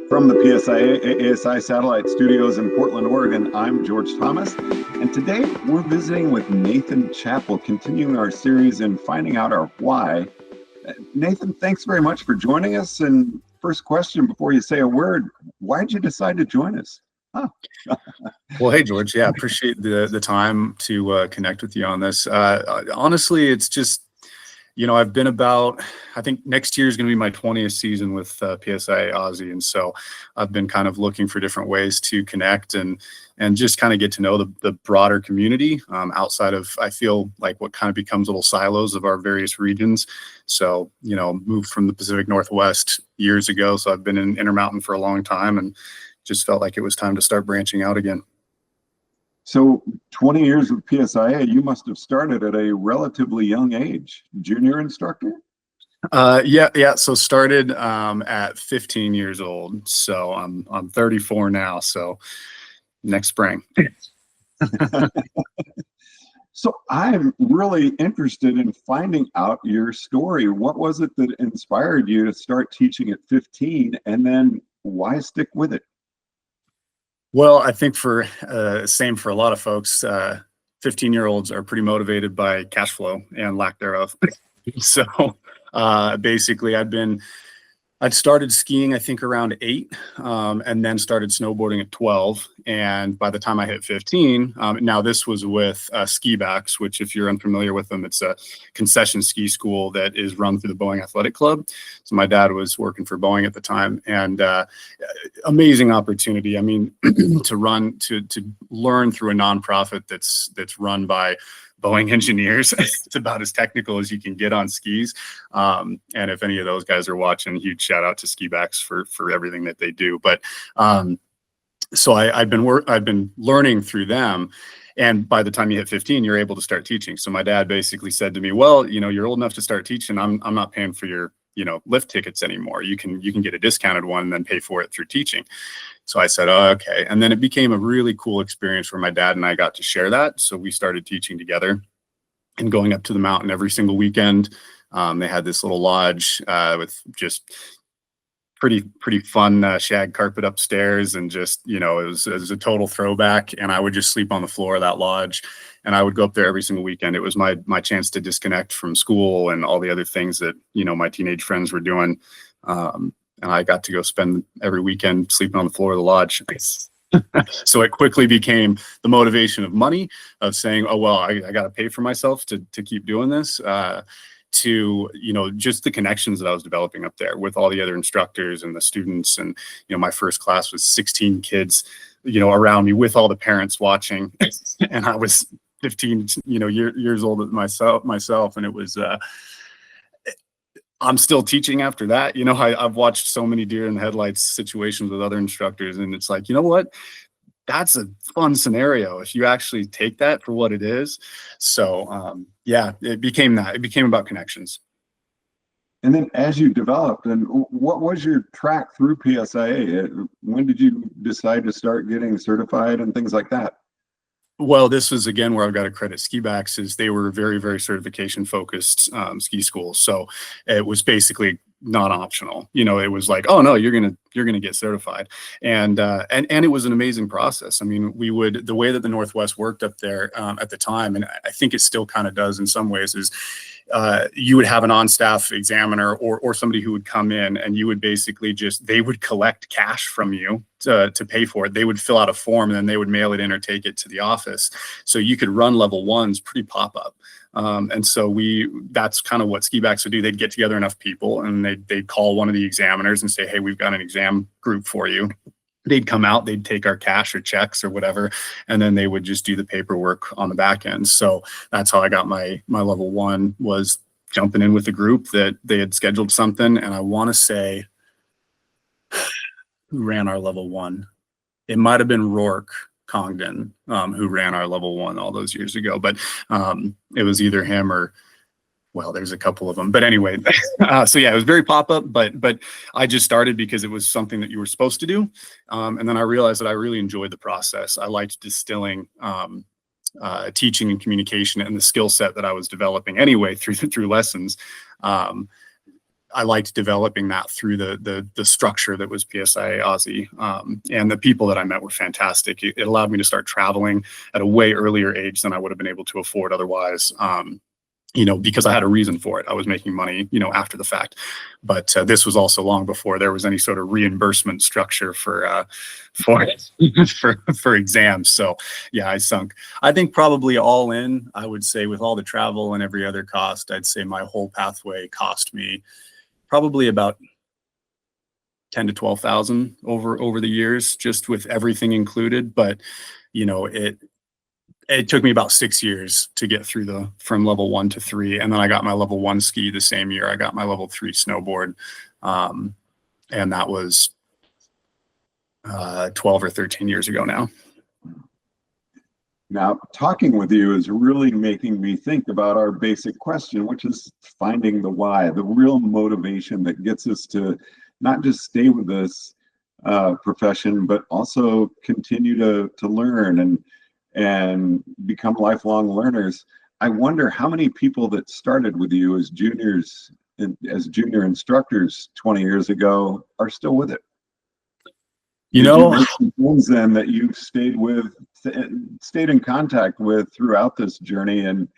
From the PSIA-AASI satellite studios in Portland, Oregon, I'm George Thomas, and today we're visiting with Nathan Chapple, continuing our series in finding out our why. Nathan, thanks very much for joining us. And first question, before you say a word, why did you decide to join us? Huh. Well, hey, George. Yeah, appreciate the time to connect with you on this. Honestly, it's just, I've been about, I think next year is going to be my 20th season with PSIA-AASI. And so I've been kind of looking for different ways to connect and just kind of get to know the broader community outside of, I feel like, what kind of becomes little silos of our various regions. So, moved from the Pacific Northwest years ago. So I've been in Intermountain for a long time and just felt like it was time to start branching out again. So 20 years with PSIA, you must have started at a relatively young age. Junior instructor? Yeah. So started at 15 years old. So I'm 34 now. So next spring. So I'm really interested in finding out your story. What was it that inspired you to start teaching at 15, and then why stick with it? Well, I think same for a lot of folks, 15-year-olds are pretty motivated by cash flow and lack thereof. So basically I'd started skiing, I think around 8, and then started snowboarding at 12. And by the time I hit 15, now this was with Bacs, which, if you're unfamiliar with them, it's a concession ski school that is run through the Boeing Athletic Club. So my dad was working for Boeing at the time, and amazing opportunity. I mean, to learn through a nonprofit that's run by Boeing engineers. It's about as technical as you can get on skis. And if any of those guys are watching, huge shout out to Bacs for everything that they do. But so I've been learning through them. And by the time you hit 15, you're able to start teaching. So my dad basically said to me, well, you're old enough to start teaching. I'm not paying for your, lift tickets anymore. You can get a discounted one and then pay for it through teaching. So I said, oh, okay. And then it became a really cool experience where my dad and I got to share that. So we started teaching together and going up to the mountain every single weekend. They had this little lodge with just pretty fun shag carpet upstairs, and just, it was a total throwback. And I would just sleep on the floor of that lodge, and I would go up there every single weekend. It was my chance to disconnect from school and all the other things that, my teenage friends were doing. And I got to go spend every weekend sleeping on the floor of the lodge. So it quickly became the motivation of money, of saying, oh, well, I got to pay for myself to keep doing this, to, just the connections that I was developing up there with all the other instructors and the students. And, my first class was 16 kids, around me with all the parents watching. And I was 15, years old myself. And it was, I'm still teaching after that. I've watched so many deer in the headlights situations with other instructors, and it's like, you know what? That's a fun scenario if you actually take that for what it is. So yeah, it became that. It became about connections. And then as you developed, and what was your track through PSIA? When did you decide to start getting certified and things like that? Well, this was, again, where I've got to credit Bacs, is they were very, very certification focused ski schools. So it was basically not optional. It was like, oh no, you're gonna get certified, and it was an amazing process. I mean, the way that the Northwest worked up there at the time, and I think it still kind of does in some ways, is you would have an on-staff examiner or somebody who would come in, and you would basically they would collect cash from you to pay for it. They would fill out a form, and then they would mail it in or take it to the office. So you could run level ones pretty pop-up. And so that's kind of what Bacs would do. They'd get together enough people, and they'd call one of the examiners and say, hey, we've got an exam group for you. They'd come out, they'd take our cash or checks or whatever, and then they would just do the paperwork on the back end. So that's how I got my level 1, was jumping in with a group that they had scheduled something. And I want to say, who ran our level 1? It might have been Rourke Congdon, who ran our level 1 all those years ago, but it was either him or, well, there's a couple of them, but anyway. So yeah, it was very pop-up, but I just started because it was something that you were supposed to do. And then I realized that I really enjoyed the process. I liked distilling teaching and communication and the skill set that I was developing anyway through lessons I liked developing that through the structure that was PSIA-AASI. And the people that I met were fantastic. It allowed me to start traveling at a way earlier age than I would have been able to afford otherwise. Because I had a reason for it. I was making money, after the fact. But this was also long before there was any sort of reimbursement structure for for exams. So yeah, I sunk. I think probably all in, I would say with all the travel and every other cost, I'd say my whole pathway cost me probably about 10 to 12,000 over the years, just with everything included. But it took me about 6 years to get through from level 1 to 3. And then I got my level 1 ski the same year I got my level 3 snowboard. And that was 12 or 13 years ago now. Now, talking with you is really making me think about our basic question, which is finding the why, the real motivation that gets us to not just stay with this profession, but also continue to learn and become lifelong learners. I wonder how many people that started with you as juniors, as junior instructors 20 years ago are still with it. Did you make some friends then that you've stayed in contact with throughout this journey, and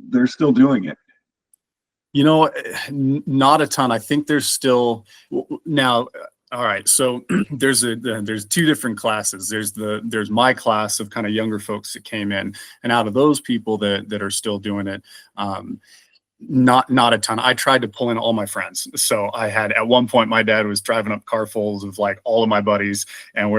they're still doing it? Not a ton. I think there's still now. All right, so there's two different classes. There's my class of kind of younger folks that came in, and out of those people that are still doing it, not a ton. I tried to pull in all my friends. So I had, at one point, my dad was driving up carfuls of like all of my buddies, and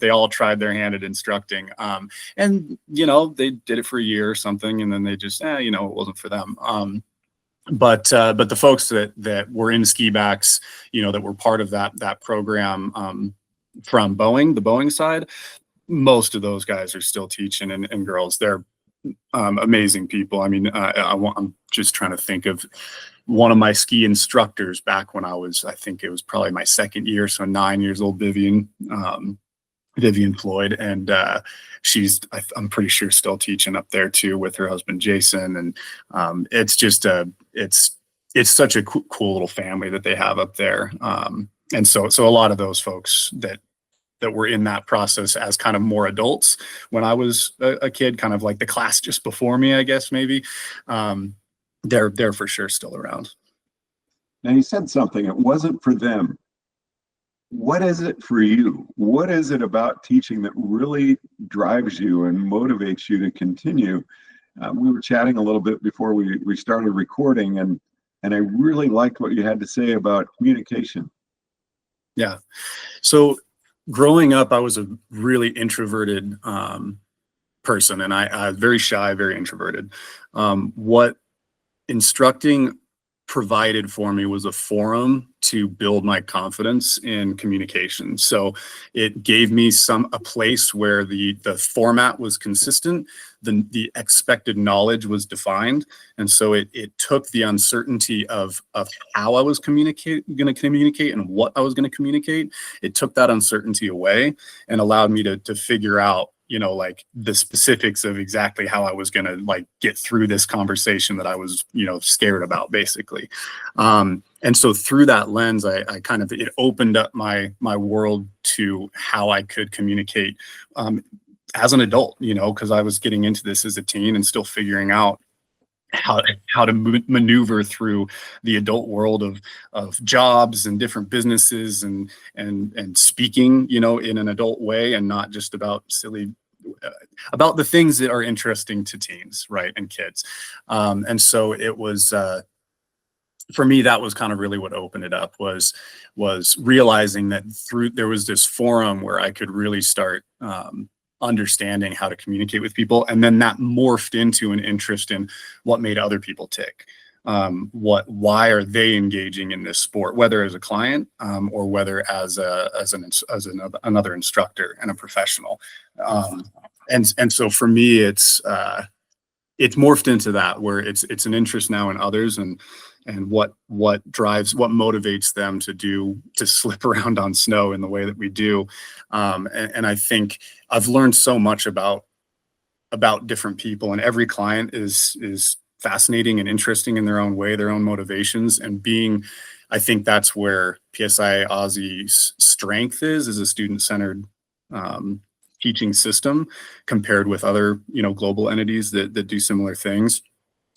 they all tried their hand at instructing. And they did it for a year or something, and then they just it wasn't for them. But the folks that were in ski Bacs, that were part of that program from Boeing, the Boeing side, most of those guys are still teaching, and girls, they're amazing people. I mean, I'm just trying to think of one of my ski instructors back when I think it was probably my second year, so 9 years old, Vivian Floyd, and I'm pretty sure still teaching up there too with her husband Jason, and it's just it's such a cool little family that they have up there, and so a lot of those folks that were in that process as kind of more adults when I was a kid, kind of like the class just before me, I guess maybe, they're for sure still around. Now, you said something, it wasn't for them. What is it for you? What is it about teaching that really drives you and motivates you to continue? We were chatting a little bit before we started recording, and I really liked what you had to say about communication. Yeah. So growing up, I was a really introverted person, and I was very shy, very introverted. What instructing provided for me was a forum to build my confidence in communication. So it gave me a place where the format was consistent, the expected knowledge was defined, and so it took the uncertainty of how I was going to communicate and what I was going to communicate. It took that uncertainty away and allowed me to figure out, like the specifics of exactly how I was going to like get through this conversation that I was, scared about, basically. And so through that lens, I kind of, it opened up my world to how I could communicate as an adult, because I was getting into this as a teen and still figuring out how to maneuver through the adult world of jobs and different businesses and speaking, in an adult way, and not just about about the things that are interesting to teens, right, and kids. And so it was, for me, that was kind of really what opened it up, was realizing that there was this forum where I could really start understanding how to communicate with people, and then that morphed into an interest in what made other people tick. Why are they engaging in this sport, whether as a client or whether as another instructor and a professional. And so for me, it's morphed into that, where it's an interest now in others, and what motivates them to slip around on snow in the way that we do. And I think I've learned so much about different people, and every client is fascinating and interesting in their own way, their own motivations, and I think that's where PSIA-AASI's strength is a student-centered teaching system compared with other, global entities that do similar things,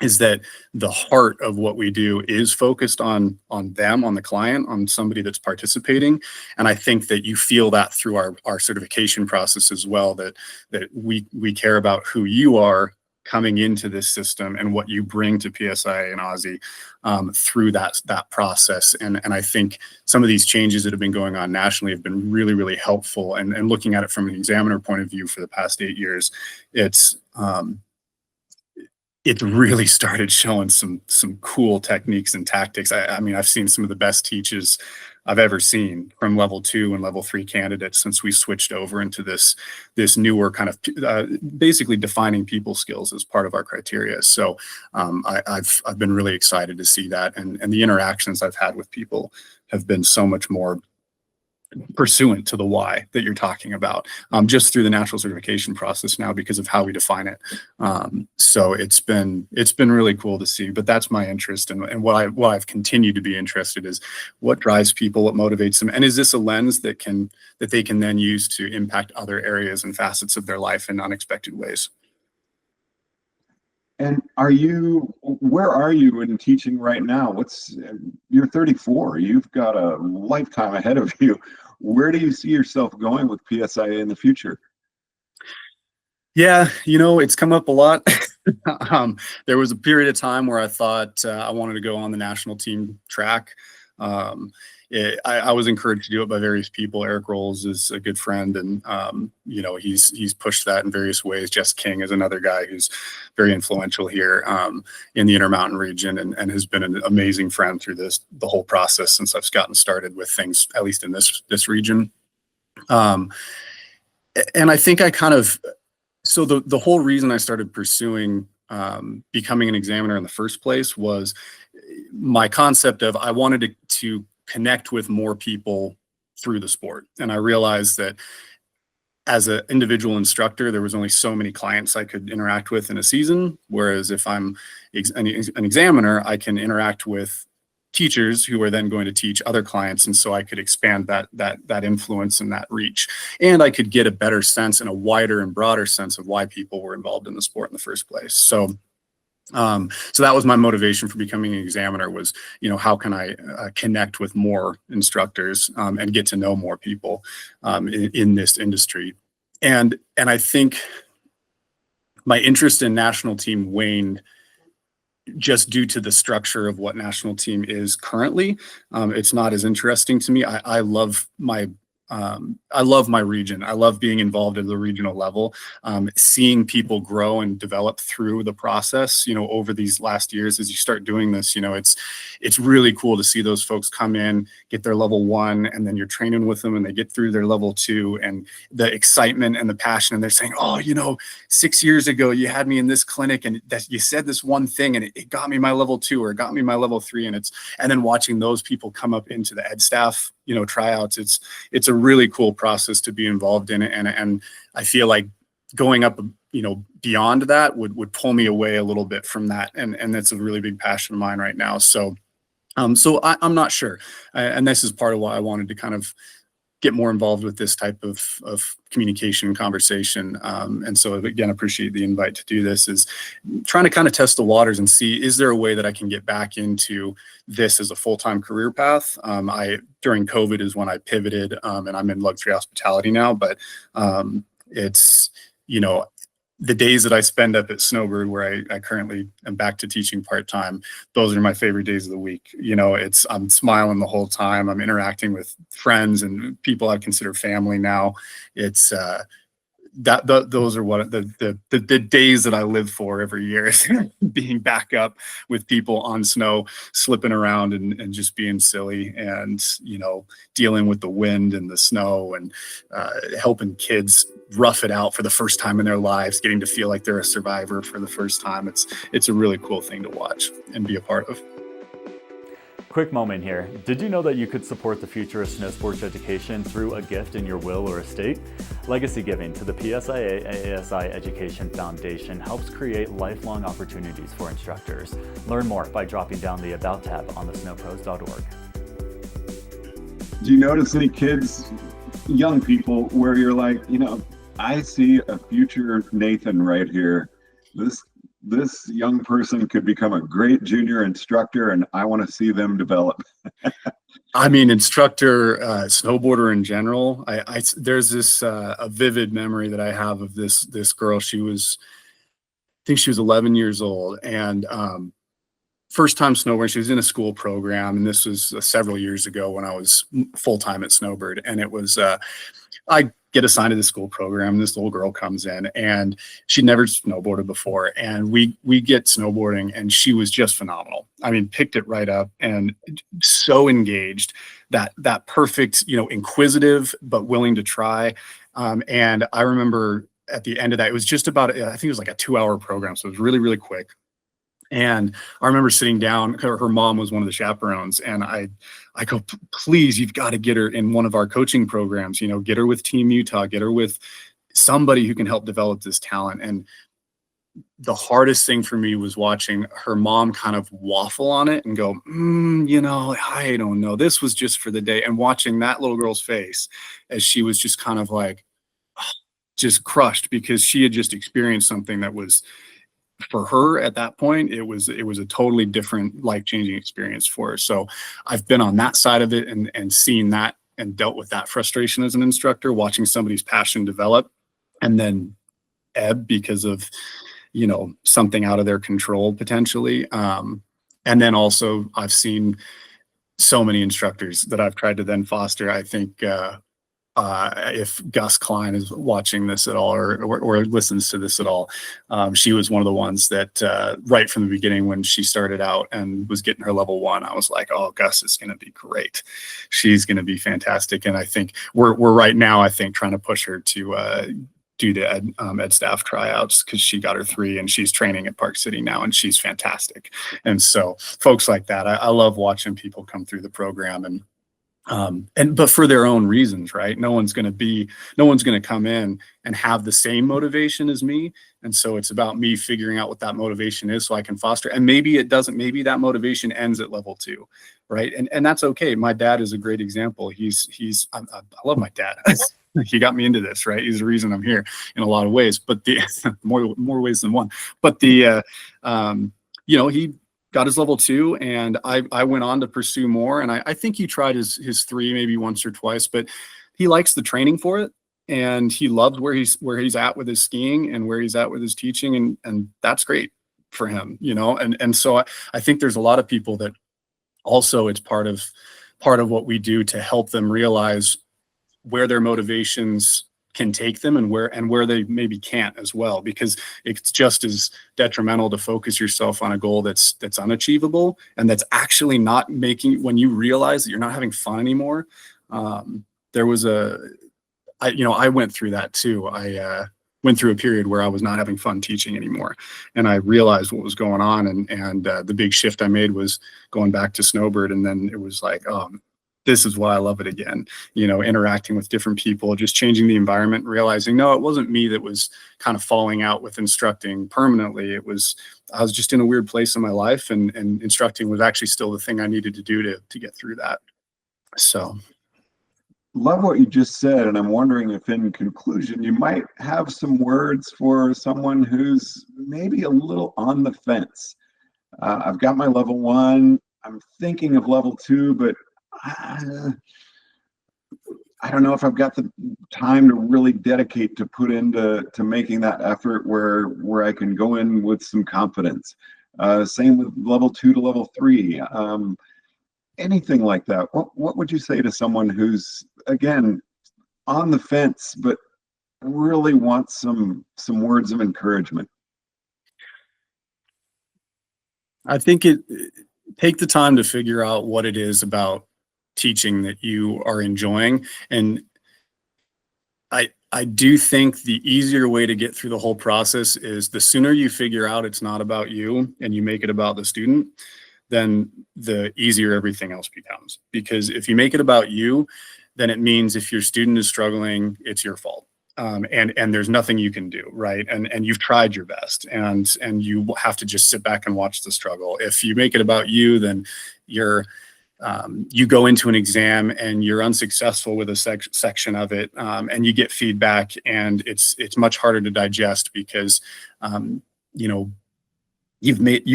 is that the heart of what we do is focused on them, on the client, on somebody that's participating. And I think that you feel that through our certification process as well, that we care about who you are coming into this system and what you bring to PSIA and AASI through that process. And I think some of these changes that have been going on nationally have been really, really helpful. And looking at it from an examiner point of view for the past 8 years, it really started showing some cool techniques and tactics. I mean, I've seen some of the best teachers I've ever seen from level 2 and level 3 candidates since we switched over into this newer kind of basically defining people skills as part of our criteria. So I've been really excited to see that, and the interactions I've had with people have been so much more pursuant to the why that you're talking about, just through the national certification process now because of how we define it. So it's been really cool to see. But that's my interest, and what I've continued to be interested is what drives people, what motivates them, and is this a lens that they can then use to impact other areas and facets of their life in unexpected ways. And where are you in teaching right now? You're 34, you've got a lifetime ahead of you. Where do you see yourself going with PSIA in the future? Yeah, it's come up a lot. There was a period of time where I thought I wanted to go on the national team track. I was encouraged to do it by various people. Eric Rolls is a good friend, and he's pushed that in various ways. Jess King is another guy who's very influential here in the Intermountain region, and has been an amazing friend through the whole process since I've gotten started with things, at least in this region. And I think so the whole reason I started pursuing becoming an examiner in the first place was my concept of I wanted to connect with more people through the sport. And I realized that as an individual instructor, there was only so many clients I could interact with in a season. Whereas if I'm an examiner, I can interact with teachers who are then going to teach other clients. And so I could expand that influence and that reach. And I could get a better sense and a wider and broader sense of why people were involved in the sport in the first place. So that was my motivation for becoming an examiner, was, how can I connect with more instructors and get to know more people in this industry. And I think my interest in national team waned just due to the structure of what national team is currently. It's not as interesting to me. I love my region. I love being involved at the regional level, seeing people grow and develop through the process, over these last years. As you start doing this, it's really cool to see those folks come in, get their level 1, and then you're training with them and they get through their level 2, and the excitement and the passion, and they're saying, oh, 6 years ago you had me in this clinic and that you said this one thing and it got me my level 2 or it got me my level 3. And then watching those people come up into the ed staff, tryouts, it's a really cool process to be involved in it. And I feel like going up, beyond that would pull me away a little bit from that. And that's a really big passion of mine right now. So I'm not sure. And this is part of why I wanted to kind of get more involved with this type of communication and conversation. And so again, appreciate the invite to do this, is trying to kind of test the waters and see, is there a way that I can get back into this as a full-time career path? During COVID is when I pivoted, and I'm in luxury hospitality now, but it's, the days that I spend up at Snowbird, where I currently am back to teaching part-time, those are my favorite days of the week. I'm smiling the whole time. I'm interacting with friends and people I consider family now. It's those are what the days that I live for every year, is being back up with people on snow, slipping around and just being silly, and dealing with the wind and the snow, and helping kids rough it out for the first time in their lives, getting to feel like they're a survivor for the first time. It's a really cool thing to watch and be a part of. Quick moment here. Did you know that you could support the future of snow sports education through a gift in your will or estate? Legacy giving to the PSIA-AASI Education Foundation helps create lifelong opportunities for instructors. Learn more by dropping down the About tab on the snowpros.org. Do you notice any kids, young people, where you're like, I see a future Nathan right here. This young person could become a great junior instructor, and I want to see them develop. I mean, instructor, snowboarder in general. There's this a vivid memory that I have of this girl. I think she was 11 years old, and first time snowboarding. She was in a school program, and this was several years ago when I was full time at Snowbird, and it was I get assigned to the school program. This little girl comes in, and she'd never snowboarded before. And we get snowboarding, and she was just phenomenal. I mean, picked it right up and so engaged, that perfect, inquisitive, but willing to try. And I remember at the end of that, it was just about, I think it was like a 2-hour program. So it was really, really quick. And I remember sitting down, her mom was one of the chaperones, and I go, please, you've got to get her in one of our coaching programs, get her with Team Utah, get her with somebody who can help develop this talent. And the hardest thing for me was watching her mom kind of waffle on it and go, I don't know, this was just for the day. And watching that little girl's face as she was just kind of like, just crushed, because she had just experienced something that was, for her at that point, it was a totally different, life-changing experience for her. So I've been on that side of it and seen that and dealt with that frustration as an instructor, watching somebody's passion develop and then ebb because of, something out of their control potentially. And then also I've seen so many instructors that I've tried to then foster. I think, if Gus Klein is watching this at all or listens to this at all, she was one of the ones that right from the beginning when she started out and was getting her level 1, I was like, oh, Gus is going to be great. She's going to be fantastic. And I think we're right now, I think, trying to push her to do the ed staff tryouts, because she got her 3 and she's training at Park City now, and she's fantastic. And so folks like that, I love watching people come through the program but for their own reasons, right? No one's going to come in and have the same motivation as me. And so it's about me figuring out what that motivation is so I can foster. And maybe it doesn't, maybe that motivation ends at level 2, right? And that's okay. My dad is a great example. I love my dad. He got me into this, right? He's the reason I'm here in a lot of ways, but the more ways than one. But he got his level 2, and I went on to pursue more. And I think he tried his 3 maybe once or twice, but he likes the training for it, and he loves where he's at with his skiing and where he's at with his teaching, and that's great for him, And so I think there's a lot of people that also, it's part of what we do to help them realize where their motivations can take them and where they maybe can't as well, because it's just as detrimental to focus yourself on a goal that's unachievable and that's actually not making, when you realize that you're not having fun anymore. I went through that too. I went through a period where I was not having fun teaching anymore, and I realized what was going on, and the big shift I made was going back to Snowbird. And then it was like, this is why I love it again, interacting with different people, just changing the environment, realizing, no, it wasn't me that was kind of falling out with instructing permanently. I was just in a weird place in my life, and instructing was actually still the thing I needed to do to get through that. So. Love what you just said. And I'm wondering if in conclusion, you might have some words for someone who's maybe a little on the fence. I've got my level 1, I'm thinking of level 2, but I don't know if I've got the time to really dedicate to put into making that effort where I can go in with some confidence. Same with level 2 to level 3. Anything like that. What would you say to someone who's, again, on the fence but really wants some words of encouragement? I think take the time to figure out what it is about teaching that you are enjoying. And I do think the easier way to get through the whole process is the sooner you figure out it's not about you and you make it about the student, then the easier everything else becomes. Because if you make it about you, then it means if your student is struggling, it's your fault. And there's nothing you can do, right? And you've tried your best, and you have to just sit back and watch the struggle. If you make it about you, then you go into an exam and you're unsuccessful with a section of it, and you get feedback, and it's much harder to digest because you've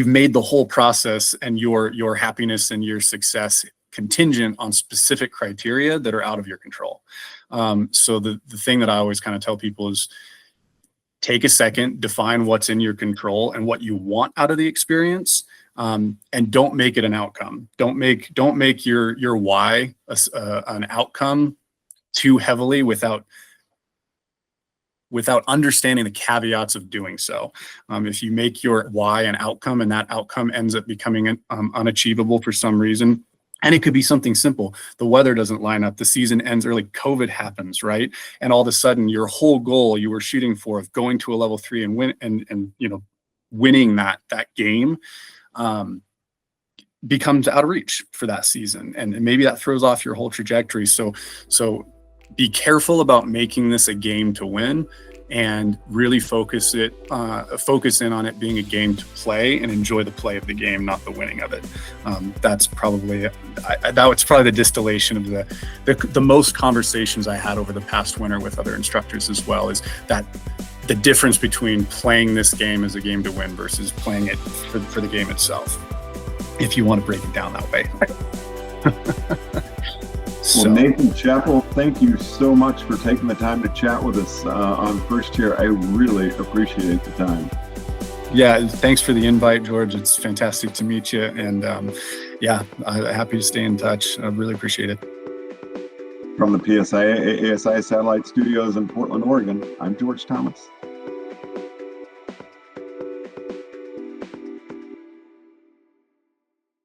made the whole process and your happiness and your success contingent on specific criteria that are out of your control. So the thing that I always kind of tell people is take a second, define what's in your control and what you want out of the experience, and don't make it an outcome. Don't make your why an outcome too heavily without understanding the caveats of doing so. If you make your why an outcome and that outcome ends up becoming unachievable for some reason, and it could be something simple. The weather doesn't line up. The season ends early. COVID happens, right? And all of a sudden, your whole goal you were shooting for of going to a level 3 and winning that game becomes out of reach for that season, and maybe that throws off your whole trajectory. So be careful about making this a game to win, and really focus in on it being a game to play and enjoy the play of the game, not the winning of it. That's probably the distillation of the most conversations I had over the past winter with other instructors as well, is that the difference between playing this game as a game to win versus playing it for the game itself, if you want to break it down that way. Well, Nathan Chapple, thank you so much for taking the time to chat with us on First Year. I really appreciate the time. Yeah, thanks for the invite, George. It's fantastic to meet you. And happy to stay in touch. I really appreciate it. From the PSIA-AASI Satellite Studios in Portland, Oregon, I'm George Thomas.